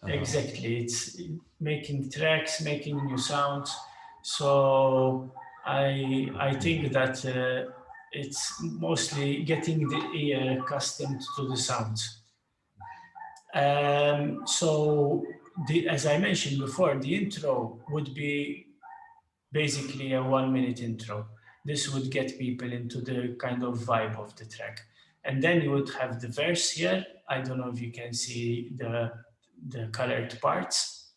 Exactly. It's making tracks, making new sounds. So I think that it's mostly getting the ear accustomed to the sounds. So as I mentioned before, the intro would be basically a 1 minute intro. This would get people into the kind of vibe of the track. And then you would have the verse here. I don't know if you can see the colored parts.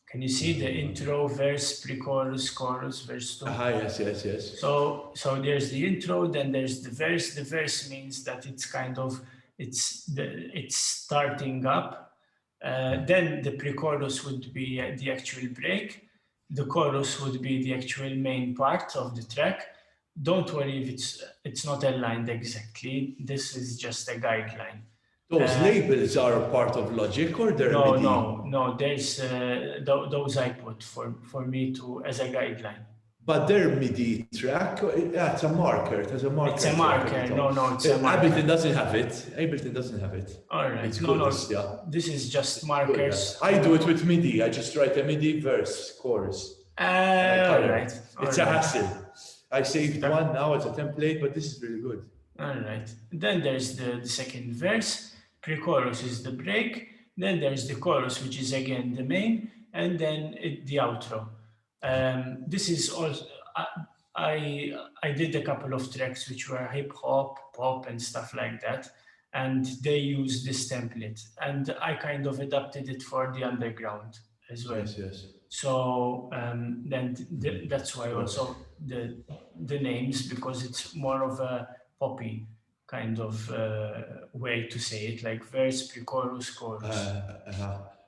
Can you see the intro, verse, pre-chorus, chorus, verse two? Yes. So there's the intro, then there's the verse. The verse means that it's kind of it's starting up. Then the pre-chorus would be the actual break. The chorus would be the actual main part of the track. Don't worry if it's not aligned exactly. This is just a guideline. Those labels are a part of Logic or they're MIDI? No. There's those I put for me to as a guideline. But their MIDI track, it's a marker. It has a marker. It's a marker. No, it's a marker. Ableton doesn't have it. Ableton doesn't have it. All right. It's No. good, yeah. This is just markers. I do it with MIDI. I just write a MIDI verse, chorus. All right. It's a hassle. I saved one now as a template, but this is really good. All right. Then there's the second verse. Pre-chorus is the break. Then there's the chorus, which is again the main, and then the outro. This is also I did a couple of tracks which were hip hop, pop, and stuff like that, and they use this template, and I kind of adapted it for the underground as well. Yes. So then that's why also the names, because it's more of a poppy kind of way to say it, like verse, pre-chorus, chorus.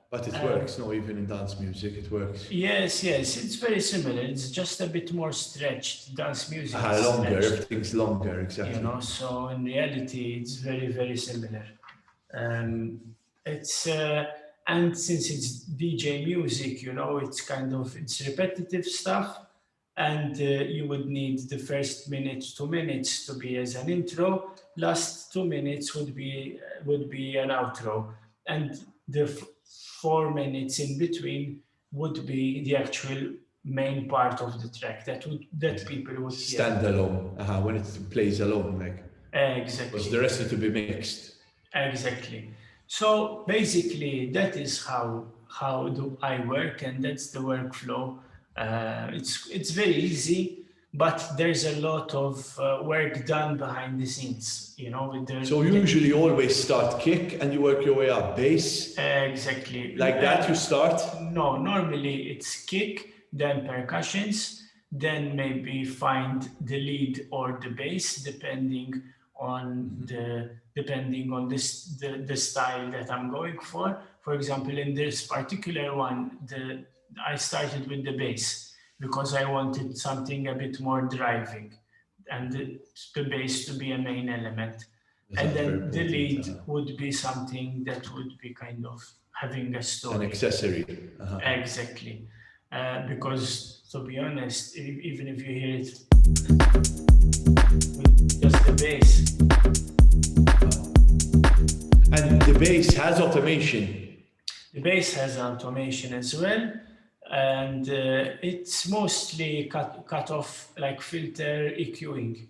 But it works, no, even in dance music, it works. Yes, it's very similar. It's just a bit more stretched. Dance music is longer, stretched, everything's longer, exactly. So in reality, it's very, very similar. It's and since it's DJ music, it's repetitive stuff, and you would need the first 2 minutes to be as an intro. Last 2 minutes would be an outro, and the 4 minutes in between would be the actual main part of the track that people would hear. Stand alone, when it plays alone, like. Exactly. Because the rest need to be mixed. Exactly. So basically, that is how do I work, and that's the workflow. It's very easy, but there's a lot of work done behind the scenes. So usually you always start kick and you work your way up bass. Exactly. Like that you start? No, normally it's kick, then percussions, then maybe find the lead or the bass, depending on the style that I'm going for. For example, in this particular one, I started with the bass because I wanted something a bit more driving, and the bass to be a main element. And then the lead would be something that would be kind of having a story. An accessory. Exactly. Because to be honest, even if you hear it with just the bass. And the bass has automation. The bass has automation as well. And it's mostly cut off, like filter EQing.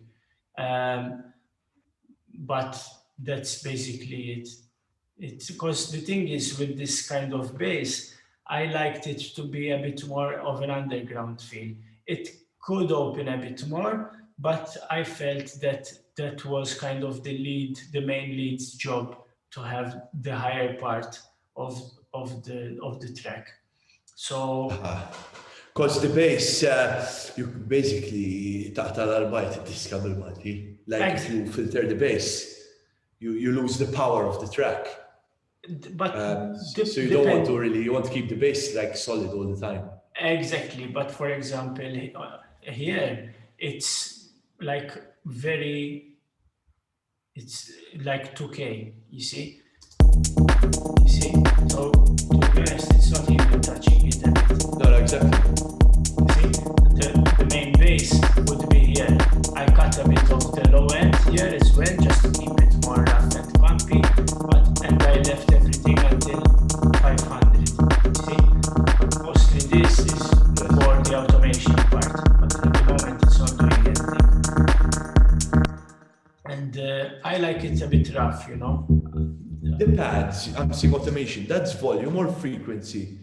But that's basically it. It's because the thing is, with this kind of bass, I liked it to be a bit more of an underground feel. It could open a bit more, but I felt that was kind of the main lead's job, to have the higher part of the track. So because the bass, you basically taqta l-arbajt id-diska bil-Malti. Like if you filter the bass, you lose the power of the track. But so you don't want to really, you want to keep the bass like solid all the time. Exactly. But for example, here it's like it's like 2K, you see? So to be honest, it's not even touching it a bit. No, exactly. See, the main bass would be here. I cut a bit of the low end here as well, just to keep it more rough and bumpy, and I left everything until a bit rough, you know. The pads, I'm seeing automation, that's volume or frequency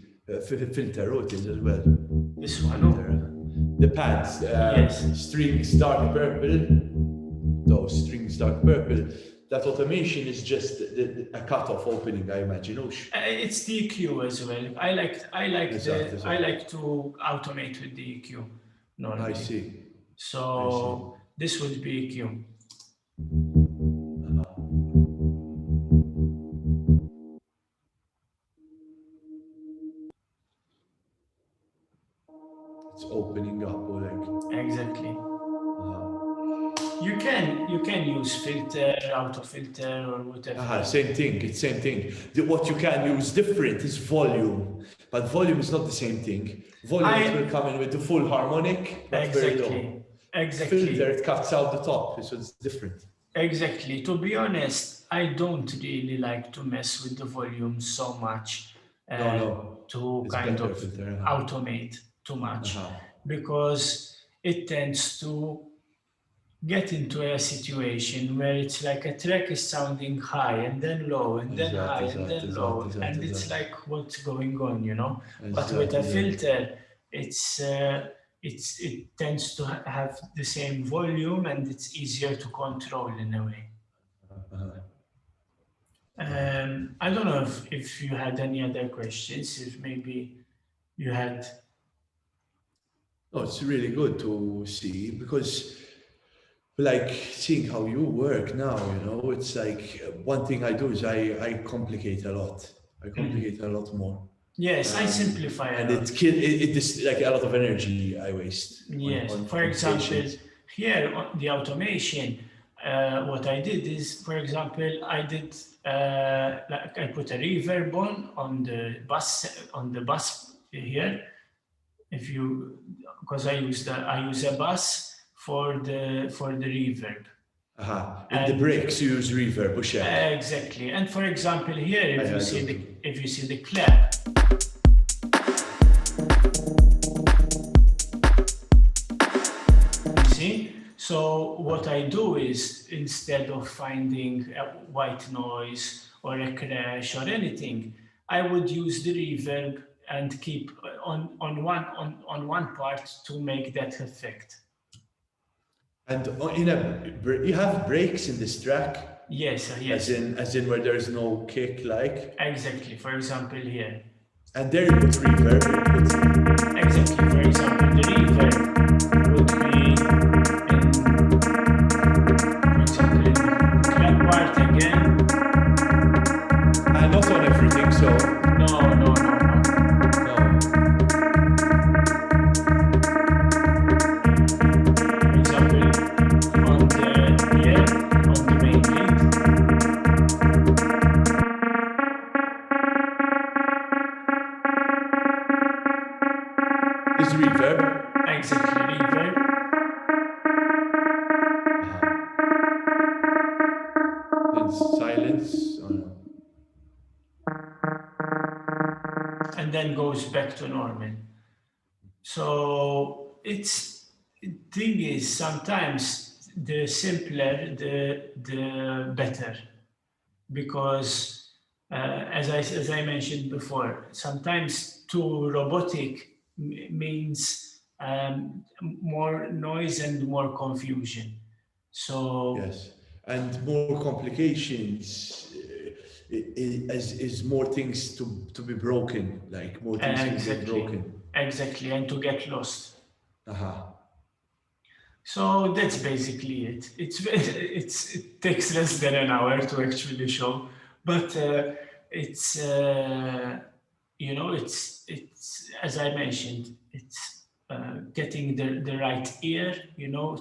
filter, what is as well? This one, no? The pads, Yes. strings dark purple, those strings dark purple, that automation is just a cutoff opening, I imagine. It's DEQ as well. I like Exactly. I like to automate with DEQ normally. I see. So this would be EQ. It's opening up, or like. Exactly. You can use filter, auto filter, or whatever. Same thing. It's same thing. What you can use different is volume, but volume is not the same thing. Volume will come in with the full harmonic, but very low. Exactly. Filter, it cuts out the top, so it's different. Exactly. To be honest, I don't really like to mess with the volume so much. To It's kind better of filter, automate too much, because it tends to get into a situation where it's like a track is sounding high and then low and then high and then low, and it's like what's going on, you know. But with a filter, it tends to have the same volume and it's easier to control in a way. I don't know if you had any other questions, if maybe you had. No, it's really good to see, because like seeing how you work now, you know, it's like one thing I do is I complicate a lot. I complicate a lot more. Yes, I simplify and a lot. it is like a lot of energy I waste. Yes, for example, here on the automation, what I did is, for example, I did like I put a reverb on the bus here. Because I use a bus for the reverb. In the breaks you use reverb, exactly. And for example, here, if you see the clap. You see? So what I do is, instead of finding a white noise or a crash or anything, I would use the reverb and keep on one part to make that effect. And you have breaks in this track? Yes. As in where there is no kick, like? Exactly. For example, here. And there you put reverb. Exactly. For example, the reverb would be in the clap part again. And not on everything, so. No. Reverb. Exactly, reverb. Then silence. And then goes back to normal. So the thing is, sometimes the simpler, the better, because as I mentioned before, sometimes too robotic means more noise and more confusion. So yes, and more complications is more things to be broken, like more things to be broken. Exactly, and to get lost. So that's basically it. It takes less than an hour to actually show, but it's as I mentioned, it's getting the right ear,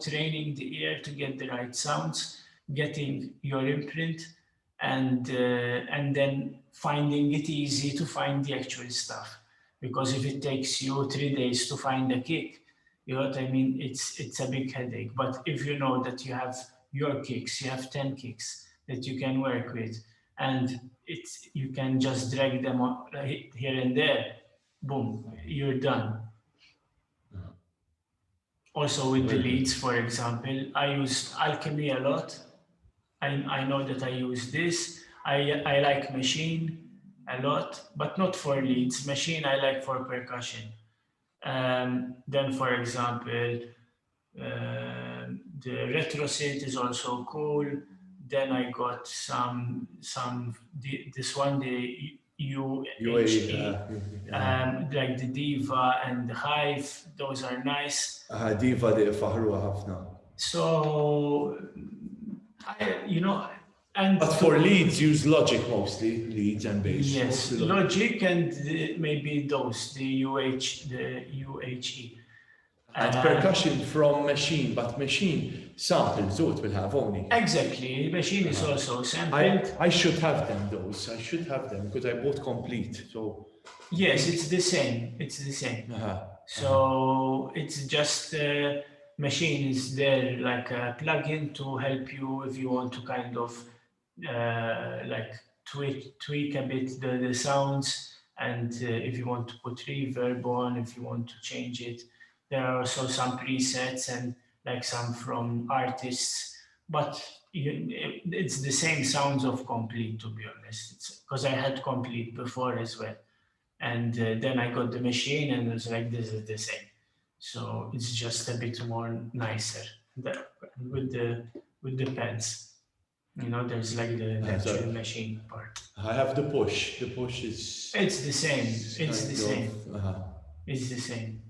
training the ear to get the right sounds, getting your imprint, and then finding it easy to find the actual stuff. Because if it takes you 3 days to find a kick, you know what I mean? It's a big headache. But if you know that you have your kicks, you have 10 kicks that you can work with, and you can just drag them here and there, boom, you're done. Also with the leads, for example, I use Alchemy a lot. I know that I use this. I like Machine a lot, but not for leads. Machine I like for percussion. Then, for example, the Retrosynth is also cool. Then I got this one, the UHE, like the Diva and the Hive. Those are nice. Diva di faħruha ħafna. So, and But for leads, use Logic mostly, leads and bass. yes, Logic and maybe those, the UHE. And percussion from Machine, but Machine samples, so it will have only. Exactly, Machine is also sampled. I should have them, those. I should have them because I bought Complete. So yes, it's the same. It's the same. So it's just Machine is there like a plugin to help you if you want to kind of like tweak a bit the sounds, and if you want to put reverb on, if you want to change it. There are also some presets and like some from artists, but it's the same sounds of Complete, to be honest. Because I had Complete before as well. And then I got the Machine and it was like, this is the same. So it's just a bit more nicer with the pens. There's like the actual Machine part. I have the Push. The Push is... It's the same. It's the same. Uh-huh. It's the same.